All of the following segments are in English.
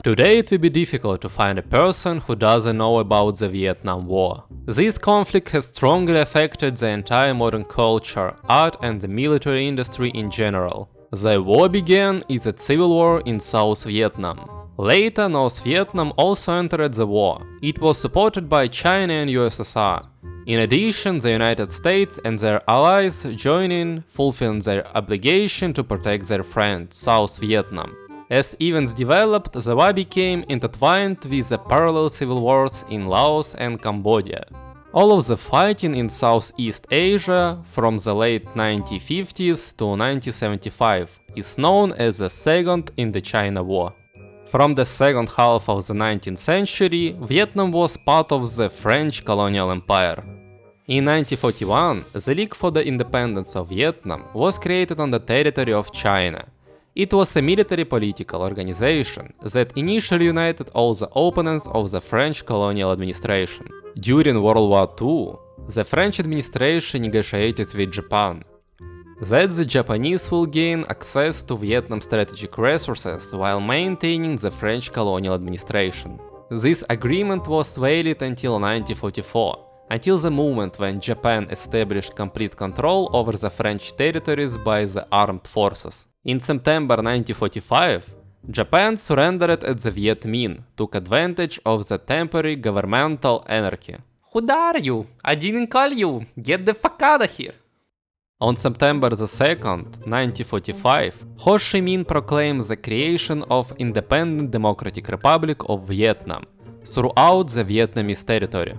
Today it will be difficult to find a person who doesn't know about the Vietnam War. This conflict has strongly affected the entire modern culture, art and the military industry in general. The war began as a civil war in South Vietnam. Later, North Vietnam also entered the war. It was supported by China and USSR. In addition, the United States and their allies joined in, fulfilling their obligation to protect their friend, South Vietnam. As events developed, the war became intertwined with the parallel civil wars in Laos and Cambodia. All of the fighting in Southeast Asia from the late 1950s to 1975 is known as the Second Indochina War. From the second half of the 19th century, Vietnam was part of the French colonial empire. In 1941, the League for the Independence of Vietnam was created on the territory of China. It was a military-political organization that initially united all the opponents of the French colonial administration. During World War II, the French administration negotiated with Japan that the Japanese will gain access to Vietnam's strategic resources while maintaining the French colonial administration. This agreement was valid until 1944, until the moment when Japan established complete control over the French territories by the armed forces. In September 1945, Japan surrendered as the Viet Minh took advantage of the temporary governmental anarchy. Who are you? I didn't call you! Get the fuck out of here! On September 2nd, 1945, Ho Chi Minh proclaimed the creation of Independent Democratic Republic of Vietnam throughout the Vietnamese territory.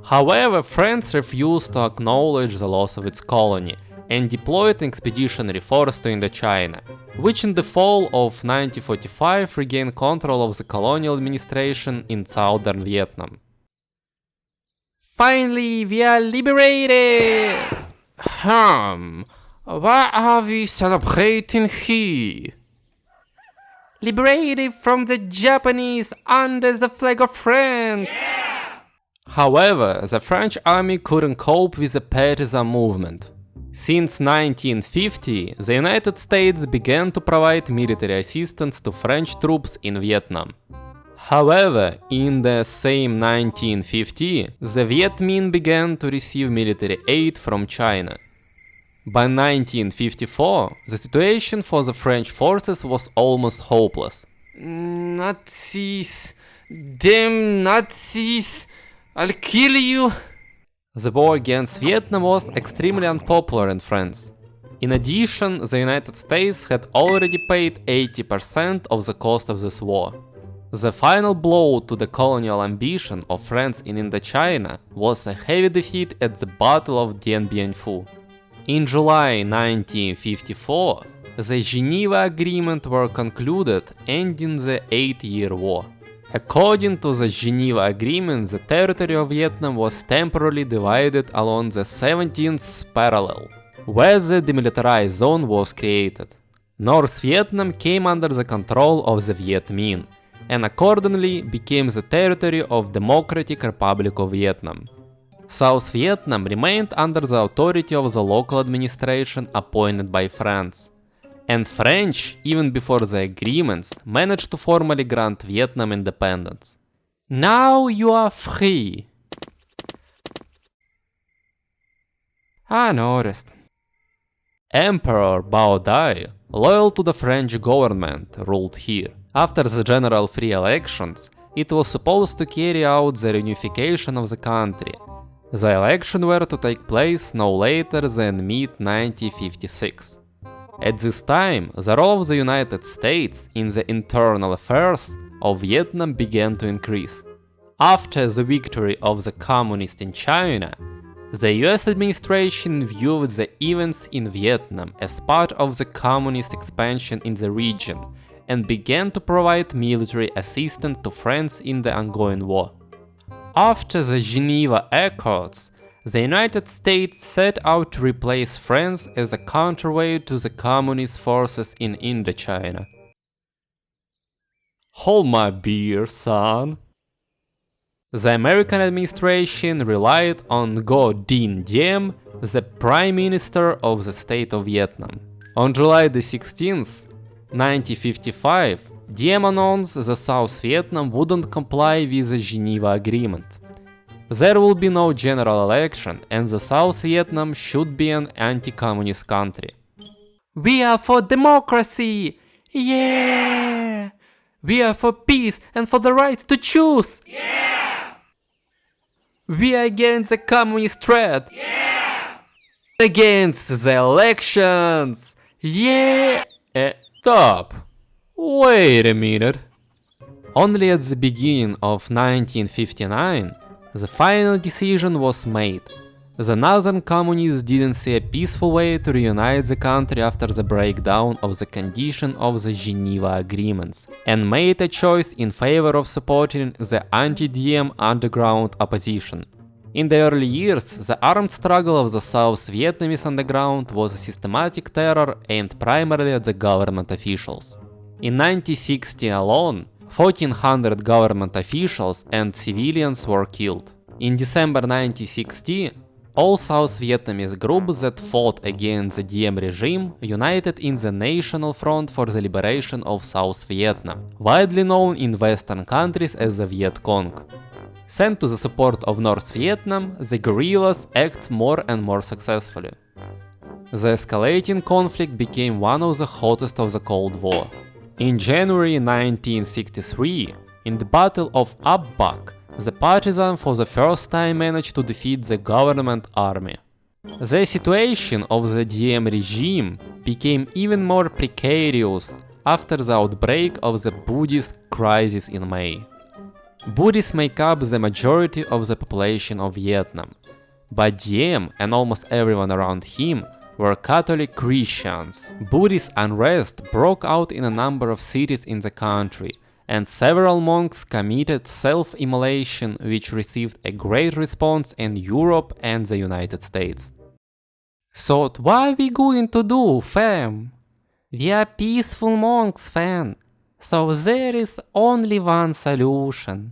However, France refused to acknowledge the loss of its colony and deployed expeditionary force to Indochina, which in the fall of 1945 regained control of the colonial administration in southern Vietnam. Finally, we are liberated! What are we celebrating here? Liberated from the Japanese under the flag of France! Yeah! However, the French army couldn't cope with the partisan movement. Since 1950, the United States began to provide military assistance to French troops in Vietnam. However, in the same 1950, the Viet Minh began to receive military aid from China. By 1954, the situation for the French forces was almost hopeless. Nazis! Damn Nazis! I'll kill you! The war against Vietnam was extremely unpopular in France. In addition, the United States had already paid 80% of the cost of this war. The final blow to the colonial ambition of France in Indochina was a heavy defeat at the Battle of Dien Bien Phu. In July 1954, the Geneva Agreement were concluded, ending the 8-year war. According to the Geneva Agreement, the territory of Vietnam was temporarily divided along the 17th parallel, where the demilitarized zone was created. North Vietnam came under the control of the Viet Minh, and accordingly became the territory of Democratic Republic of Vietnam. South Vietnam remained under the authority of the local administration appointed by France. And French, even before the agreements, managed to formally grant Vietnam independence. Now you are free. I noticed. Emperor Bao Dai, loyal to the French government, ruled here. After the general free elections, it was supposed to carry out the reunification of the country. The elections were to take place no later than mid-1956. At this time, the role of the United States in the internal affairs of Vietnam began to increase. After the victory of the communists in China, the US administration viewed the events in Vietnam as part of the communist expansion in the region and began to provide military assistance to France in the ongoing war. After the Geneva Accords, the United States set out to replace France as a counterweight to the communist forces in Indochina. Hold my beer, son. The American administration relied on Ngo Dinh Diem, the Prime Minister of the state of Vietnam. On July 16, 1955, Diem announced the South Vietnam wouldn't comply with the Geneva Agreement. There will be no general election and the South Vietnam should be an anti-communist country. We are for democracy! Yeah! We are for peace and for the right to choose! Yeah! We are against the communist threat! Yeah! Against the elections! Yeah! Stop! Wait a minute. Only at the beginning of 1959, the final decision was made. The Northern Communists didn't see a peaceful way to reunite the country after the breakdown of the condition of the Geneva Agreements, and made a choice in favor of supporting the anti-Diem underground opposition. In the early years, the armed struggle of the South Vietnamese underground was a systematic terror aimed primarily at the government officials. In 1960 alone, 1,400 government officials and civilians were killed. In December 1960, all South Vietnamese groups that fought against the Diem regime united in the National Front for the Liberation of South Vietnam, widely known in Western countries as the Viet Cong. Sent to the support of North Vietnam, the guerrillas act more and more successfully. The escalating conflict became one of the hottest of the Cold War. In January 1963, in the Battle of Ap Bac, the partisans for the first time managed to defeat the government army. The situation of the Diem regime became even more precarious after the outbreak of the Buddhist crisis in May. Buddhists make up the majority of the population of Vietnam, but Diem and almost everyone around him were Catholic Christians. Buddhist unrest broke out in a number of cities in the country, and several monks committed self-immolation, which received a great response in Europe and the United States. So what are we going to do, fam? We are peaceful monks, fam. So there is only one solution.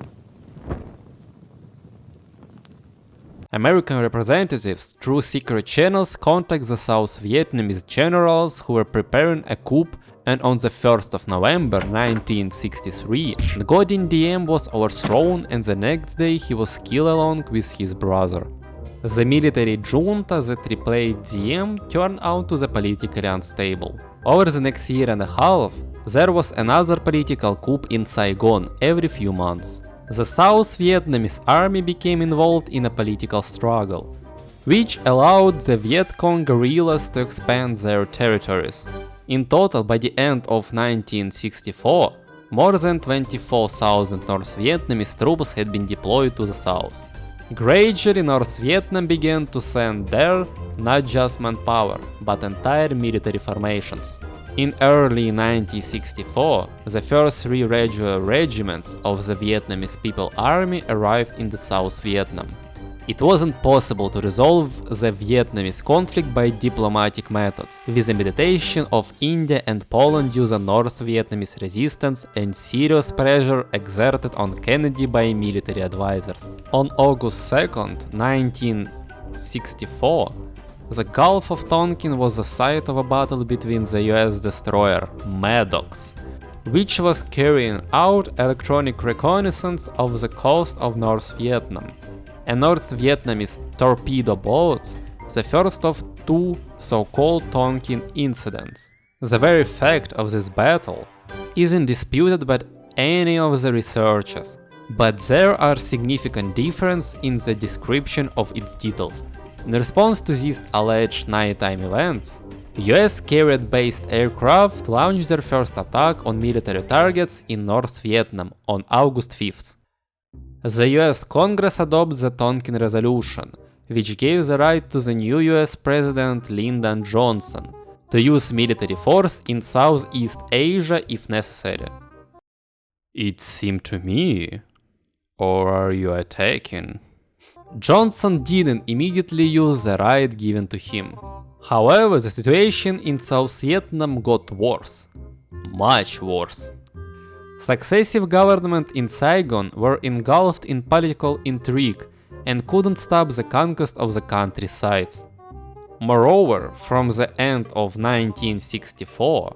American representatives through secret channels contact the South Vietnamese generals who were preparing a coup, and on the 1st of November 1963, Ngo Diem was overthrown and the next day he was killed along with his brother. The military junta that replaced Diem turned out to be politically unstable. Over the next year and a half, there was another political coup in Saigon every few months. The South Vietnamese army became involved in a political struggle, which allowed the Viet Cong guerrillas to expand their territories. In total, by the end of 1964, more than 24,000 North Vietnamese troops had been deployed to the south. Gradually, North Vietnam began to send there not just manpower, but entire military formations. In early 1964, the first 3 regular regiments of the Vietnamese People Army arrived in the South Vietnam. It wasn't possible to resolve the Vietnamese conflict by diplomatic methods, with the mediation of India and Poland due to North Vietnamese resistance and serious pressure exerted on Kennedy by military advisors. On August 2, 1964, the Gulf of Tonkin was the site of a battle between the US destroyer Maddox, which was carrying out electronic reconnaissance of the coast of North Vietnam, and North Vietnamese torpedo boats, the first of 2 so-called Tonkin incidents. The very fact of this battle isn't disputed by any of the researchers, but there are significant differences in the description of its details. In response to these alleged nighttime events, US carrier-based aircraft launched their first attack on military targets in North Vietnam on August 5th. The US Congress adopted the Tonkin Resolution, which gave the right to the new US President Lyndon Johnson to use military force in Southeast Asia if necessary. It seemed to me, or are you attacking? Johnson didn't immediately use the right given to him. However, the situation in South Vietnam got worse. Much worse. Successive governments in Saigon were engulfed in political intrigue and couldn't stop the conquest of the countrysides. Moreover, from the end of 1964,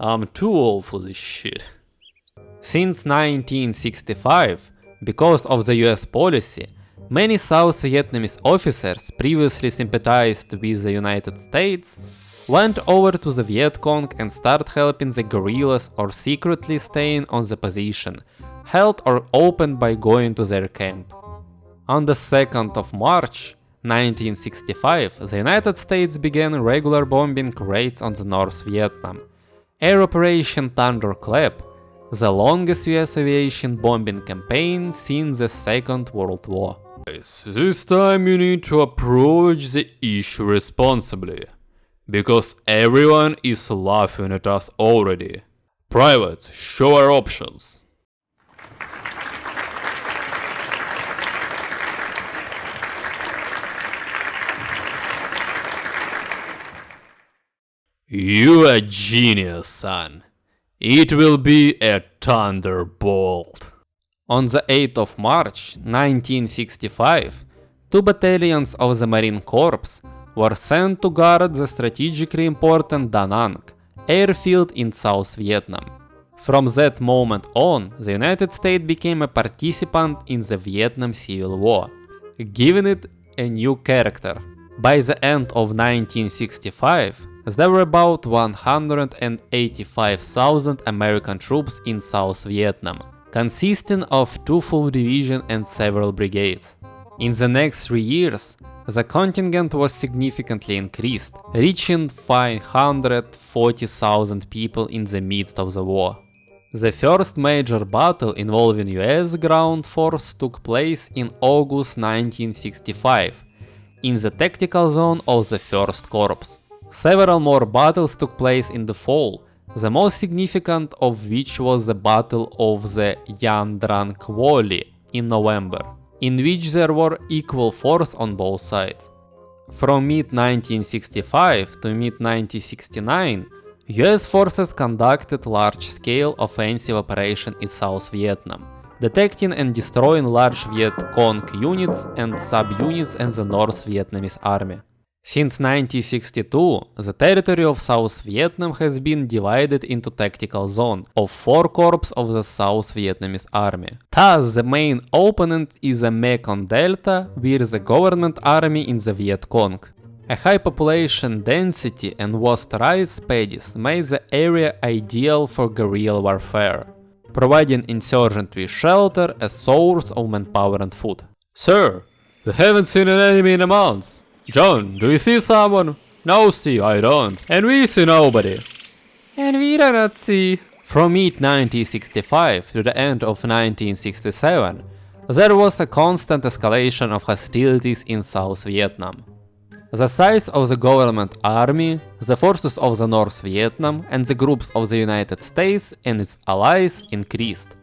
I'm too old for this shit. Since 1965, because of the US policy, many South Vietnamese officers previously sympathized with the United States went over to the Viet Cong and started helping the guerrillas or secretly staying on the position, held or opened by going to their camp. On the 2nd of March 1965, the United States began regular bombing raids on the North Vietnam. Air Operation Thunderclap, the longest US aviation bombing campaign since the Second World War. This time you need to approach the issue responsibly, because everyone is laughing at us already. Private, show our options. You're a genius, son. It will be a thunderbolt. On the 8th of March 1965, 2 battalions of the Marine Corps were sent to guard the strategically important Da Nang airfield in South Vietnam. From that moment on, the United States became a participant in the Vietnam Civil War, giving it a new character. By the end of 1965, there were about 185,000 American troops in South Vietnam, consisting of 2 full divisions and several brigades. In the next 3 years, the contingent was significantly increased, reaching 540,000 people in the midst of the war. The first major battle involving US ground force took place in August 1965, in the tactical zone of the 1st Corps. Several more battles took place in the fall, the most significant of which was the Battle of the Yan Drang Valley in November, in which there were equal force on both sides. From mid-1965 to mid-1969, US forces conducted large-scale offensive operations in South Vietnam, detecting and destroying large Viet Cong units and subunits in the North Vietnamese army. Since 1962, the territory of South Vietnam has been divided into tactical zones of 4 corps of the South Vietnamese army. Thus, the main opponent is the Mekong Delta with the government army in the Viet Cong. A high population density and vast rice paddies made the area ideal for guerrilla warfare, providing insurgents with shelter, a source of manpower and food. Sir, we haven't seen an enemy in a month. John, do you see someone? No, Steve, I don't. And we see nobody. And we do not see. From mid-1965 to the end of 1967, there was a constant escalation of hostilities in South Vietnam. The size of the government army, the forces of the North Vietnam, and the groups of the United States and its allies increased.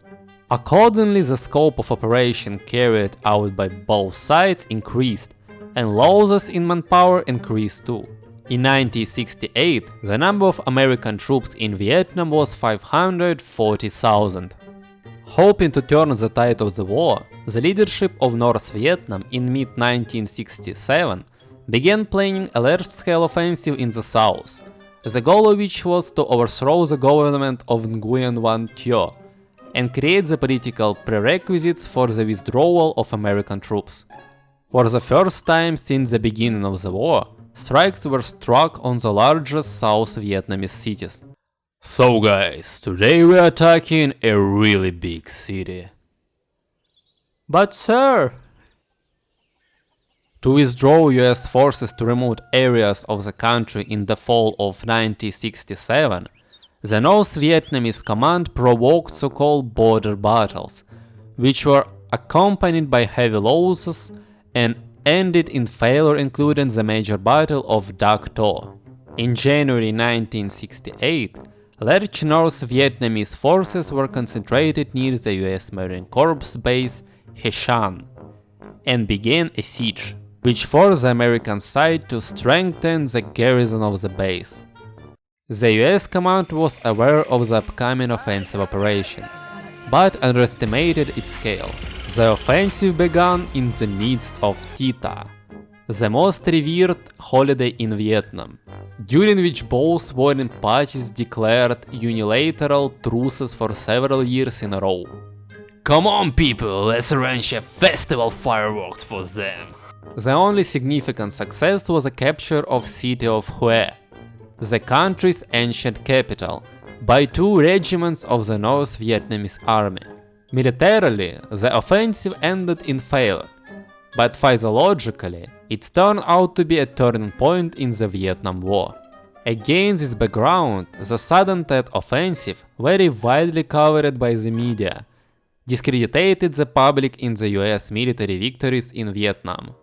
Accordingly, the scope of operation carried out by both sides increased, and losses in manpower increased too. In 1968, the number of American troops in Vietnam was 540,000. Hoping to turn the tide of the war, the leadership of North Vietnam in mid-1967 began planning a large-scale offensive in the south, the goal of which was to overthrow the government of Nguyen Van Thieu and create the political prerequisites for the withdrawal of American troops. For the first time since the beginning of the war, strikes were struck on the largest South Vietnamese cities. So guys, today we are attacking a really big city. But sir! To withdraw US forces to remote areas of the country in the fall of 1967, the North Vietnamese command provoked so-called border battles, which were accompanied by heavy losses and ended in failure, including the major battle of Dak To. In January 1968, large North Vietnamese forces were concentrated near the US Marine Corps base Heshan and began a siege, which forced the American side to strengthen the garrison of the base. The US command was aware of the upcoming offensive operation, but underestimated its scale. The offensive began in the midst of Tita, the most revered holiday in Vietnam, during which both warring parties declared unilateral truces for several years in a row. Come on people, let's arrange a festival fireworks for them. The only significant success was the capture of city of Hue, the country's ancient capital, by 2 regiments of the North Vietnamese army. Militarily, the offensive ended in failure, but physiologically, it turned out to be a turning point in the Vietnam War. Against this background, the sudden Tet offensive, very widely covered by the media, discredited the public in the US military victories in Vietnam.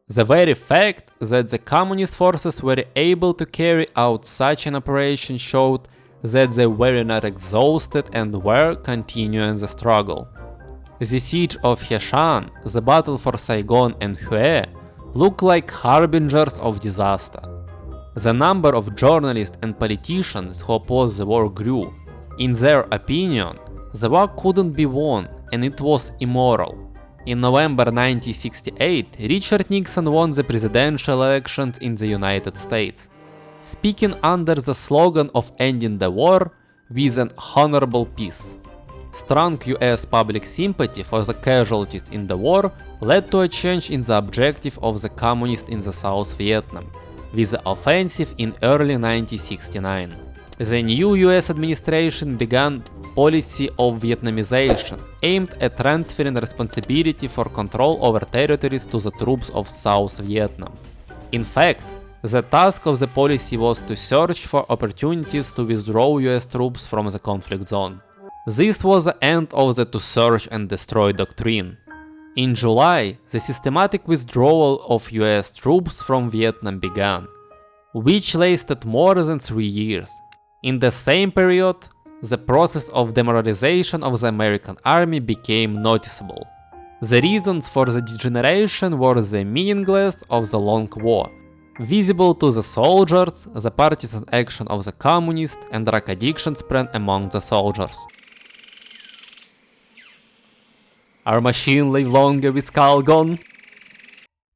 The very fact that the communist forces were able to carry out such an operation showed that they were not exhausted and were continuing the struggle. The siege of Heshan, the battle for Saigon and Hue look like harbingers of disaster. The number of journalists and politicians who opposed the war grew. In their opinion, the war couldn't be won and it was immoral. In November 1968, Richard Nixon won the presidential elections in the United States, speaking under the slogan of ending the war with an honorable peace. Strong US public sympathy for the casualties in the war led to a change in the objective of the communists in the South Vietnam, with the offensive in early 1969. The new US administration began policy of Vietnamization, aimed at transferring responsibility for control over territories to the troops of South Vietnam. In fact, the task of the policy was to search for opportunities to withdraw US troops from the conflict zone. This was the end of the to search and destroy doctrine. In July, the systematic withdrawal of US troops from Vietnam began, which lasted more than 3 years. In the same period, the process of demoralization of the American army became noticeable. The reasons for the degeneration were the meaninglessness of the long war, visible to the soldiers, the partisan action of the communists, and drug addiction spread among the soldiers. Our machine live longer with skull gone?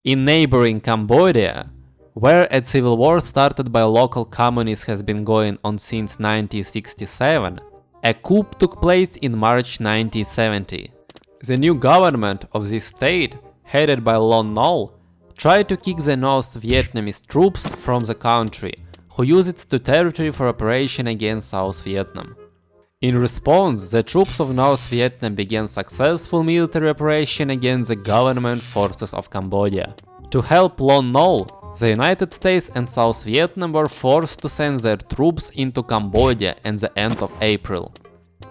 In neighboring Cambodia, where a civil war started by local communists has been going on since 1967, a coup took place in March 1970. The new government of this state, headed by Lon Nol, tried to kick the North Vietnamese troops from the country, who used it to territory for operation against South Vietnam. In response, the troops of North Vietnam began successful military operation against the government forces of Cambodia. To help Lon Nol, the United States and South Vietnam were forced to send their troops into Cambodia at the end of April.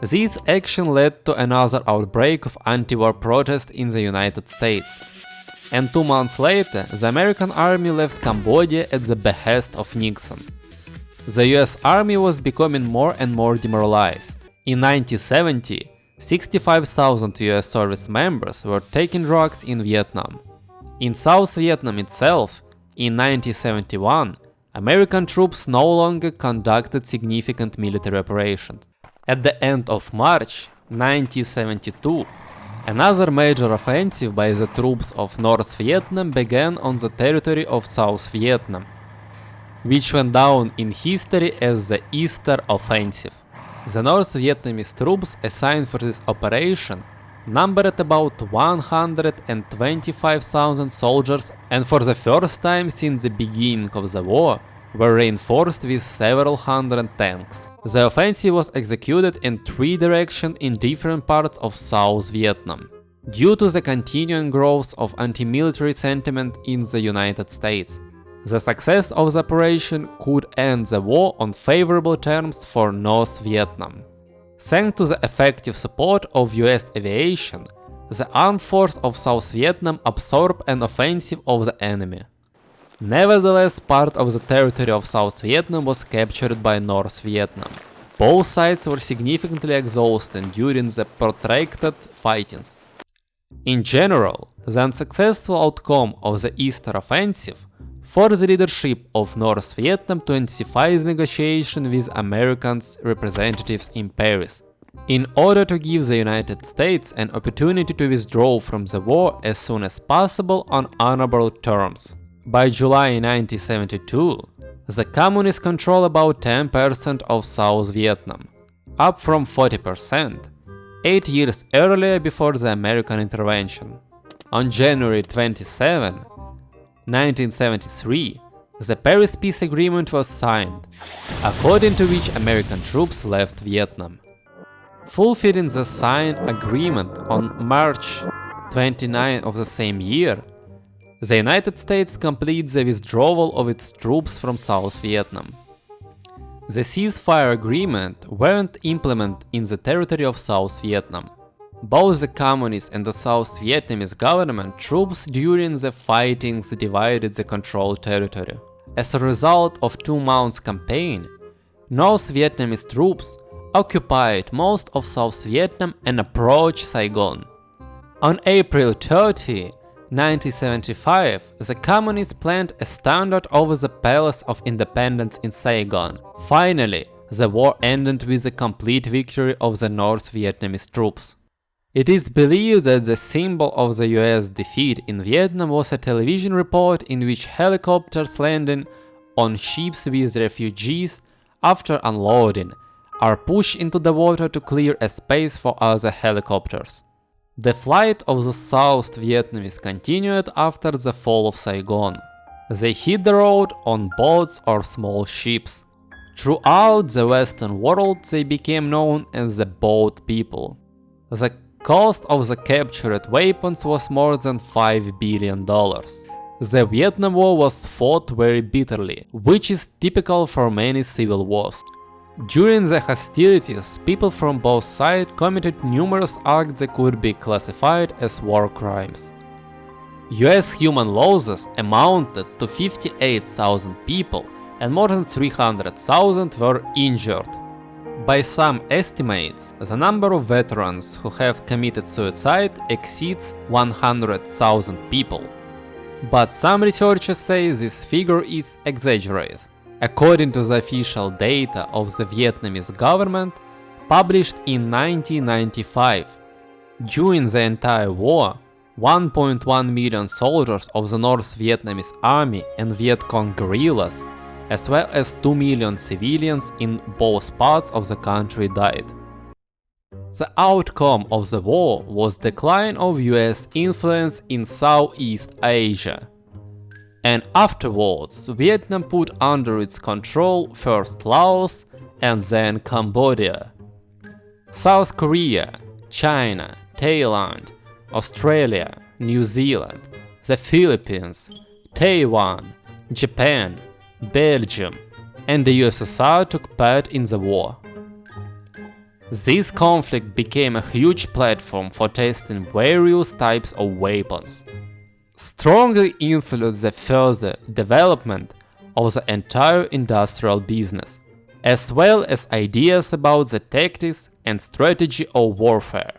This action led to another outbreak of anti-war protest in the United States, and 2 months later, the American army left Cambodia at the behest of Nixon. The US army was becoming more and more demoralized. In 1970, 65,000 US service members were taking drugs in Vietnam. In South Vietnam itself, in 1971, American troops no longer conducted significant military operations. At the end of March 1972, another major offensive by the troops of North Vietnam began on the territory of South Vietnam, which went down in history as the Easter Offensive. The North Vietnamese troops assigned for this operation numbered about 125,000 soldiers, and for the first time since the beginning of the war, were reinforced with several hundred tanks. The offensive was executed in 3 directions in different parts of South Vietnam. Due to the continuing growth of anti-military sentiment in the United States, the success of the operation could end the war on favorable terms for North Vietnam. Thanks to the effective support of US aviation, the armed force of South Vietnam absorbed an offensive of the enemy. Nevertheless, part of the territory of South Vietnam was captured by North Vietnam. Both sides were significantly exhausted during the protracted fightings. In general, the unsuccessful outcome of the Eastern Offensive forced the leadership of North Vietnam to intensify the negotiation with American representatives in Paris, in order to give the United States an opportunity to withdraw from the war as soon as possible on honorable terms. By July 1972, the Communists control about 10% of South Vietnam, up from 40%, 8 years earlier before the American intervention. On January 27, 1973, the Paris Peace Agreement was signed, according to which American troops left Vietnam. Fulfilling the signed agreement on March 29 of the same year, the United States completes the withdrawal of its troops from South Vietnam. The ceasefire agreement weren't implemented in the territory of South Vietnam. Both the Communist and the South Vietnamese government troops during the fightings divided the controlled territory. As a result of 2 months campaign, North Vietnamese troops occupied most of South Vietnam and approached Saigon. On April 30, 1975, the Communists planned a standoff over the Palace of Independence in Saigon. Finally, the war ended with a complete victory of the North Vietnamese troops. It is believed that the symbol of the US defeat in Vietnam was a television report in which helicopters landing on ships with refugees after unloading are pushed into the water to clear a space for other helicopters. The flight of the South Vietnamese continued after the fall of Saigon. They hit the road on boats or small ships. Throughout the Western world, they became known as the boat people. The cost of the captured weapons was more than $5 billion. The Vietnam War was fought very bitterly, which is typical for many civil wars. During the hostilities, people from both sides committed numerous acts that could be classified as war crimes. US human losses amounted to 58,000 people and more than 300,000 were injured. By some estimates, the number of veterans who have committed suicide exceeds 100,000 people. But some researchers say this figure is exaggerated. According to the official data of the Vietnamese government, published in 1995, during the entire war, 1.1 million soldiers of the North Vietnamese army and Viet Cong guerrillas, as well as 2 million civilians in both parts of the country died. The outcome of the war was decline of US influence in Southeast Asia. And afterwards, Vietnam put under its control first Laos and then Cambodia. South Korea, China, Thailand, Australia, New Zealand, the Philippines, Taiwan, Japan, Belgium, and the USSR took part in the war. This conflict became a huge platform for testing various types of weapons, strongly influenced the further development of the entire industrial business, as well as ideas about the tactics and strategy of warfare.